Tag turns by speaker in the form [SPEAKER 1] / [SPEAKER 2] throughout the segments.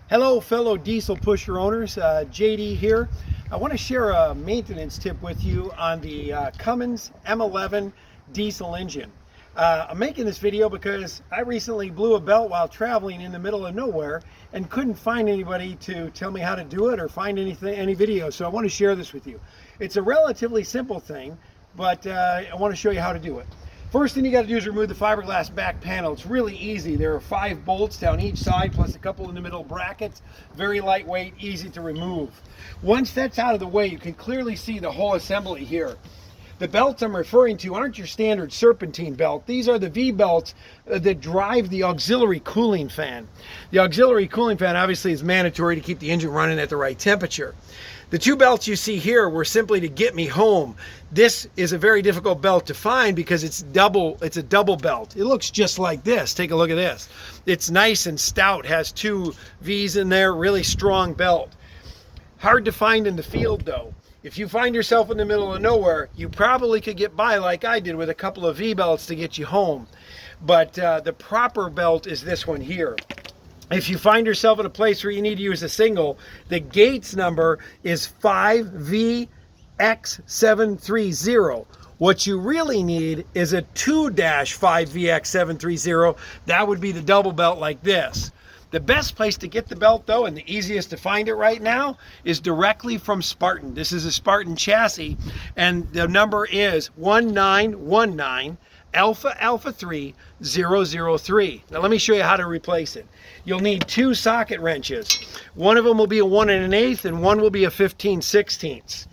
[SPEAKER 1] Hello fellow diesel pusher owners, JD here. I want to share a maintenance tip with you on the Cummins M11 diesel engine. I'm making this video because I recently blew a belt while traveling in the middle of nowhere and couldn't find anybody to tell me how to do it or find any video, so I want to share this with you. It's a relatively simple thing, but I want to show you how to do it. First thing you got to do is remove the fiberglass back panel. It's really easy. There are 5 bolts down each side plus a couple in the middle brackets. Very lightweight, easy to remove. Once that's out of the way, you can clearly see the whole assembly here. The belts I'm referring to aren't your standard serpentine belt. These are the V-belts that drive the auxiliary cooling fan. The auxiliary cooling fan obviously is mandatory to keep the engine running at the right temperature. The 2 belts you see here were simply to get me home. This is a very difficult belt to find because it's a double belt. It looks just like this. Take a look at this. It's nice and stout, has 2 V's in there, really strong belt. Hard to find in the field though. If you find yourself in the middle of nowhere, you probably could get by like I did with a couple of V-belts to get you home. But the proper belt is this one here. If you find yourself in a place where you need to use a single, the Gates number is 5VX730. What you really need is a 2-5VX730. That would be the double belt like this. The best place to get the belt though, and the easiest to find it right now, is directly from Spartan. This is a Spartan chassis, and the number is 1919 Alpha 3 003. Now let me show you how to replace it. You'll need 2 socket wrenches. One of them will be a 1 1/8 and one will be a 15/16.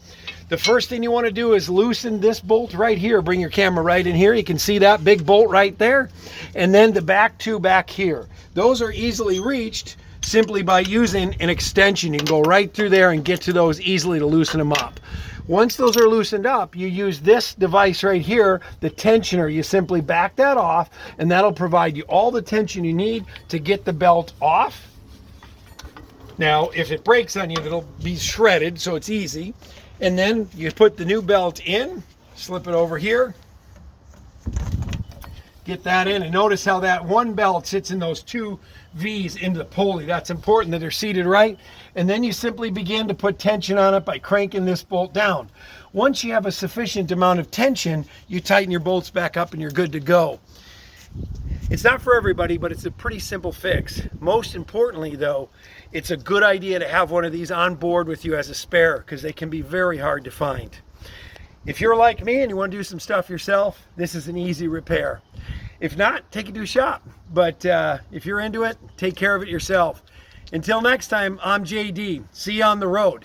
[SPEAKER 1] The first thing you want to do is loosen this bolt right here. Bring your camera right in here. You can see that big bolt right there. And then the back 2 back here. Those are easily reached simply by using an extension. You can go right through there and get to those easily to loosen them up. Once those are loosened up, you use this device right here, the tensioner. You simply back that off and that'll provide you all the tension you need to get the belt off. Now, if it breaks on you, it'll be shredded, so it's easy. And then you put the new belt in, slip it over here, get that in, and notice how that one belt sits in those 2 V's into the pulley. That's important that they're seated right. And then you simply begin to put tension on it by cranking this bolt down. Once you have a sufficient amount of tension, you tighten your bolts back up and you're good to go. It's not for everybody, but it's a pretty simple fix. Most importantly though, it's a good idea to have one of these on board with you as a spare because they can be very hard to find. If you're like me and you want to do some stuff yourself, this is an easy repair. If not, take it to a shop. But if you're into it, take care of it yourself. Until next time, I'm JD. See you on the road.